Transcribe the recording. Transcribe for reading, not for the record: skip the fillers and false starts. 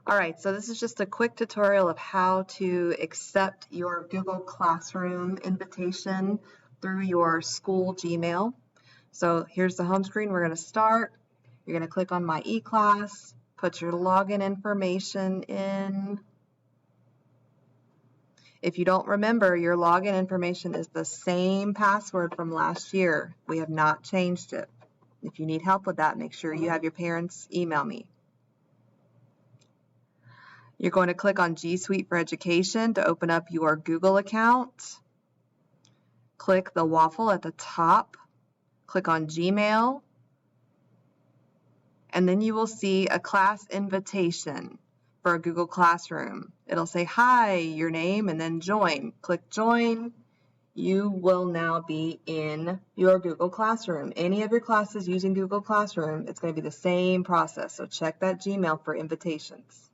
All right, so this is just a quick tutorial of how to accept your Google Classroom invitation through your school Gmail. So here's the home screen. We're going to start. You're going to click on My eClass, put your login information in. If you don't remember, your login information is the same password from last year. We have not changed it. If you need help with that, make sure you have your parents email me. You're going to click on G Suite for Education to open up your Google account. Click the waffle at the top. Click on Gmail. And then you will see a class invitation for a Google Classroom. It'll say, hi, your name, and then join. Click join. You will now be in your Google Classroom. Any of your classes using Google Classroom, it's going to be the same process. So check that Gmail for invitations.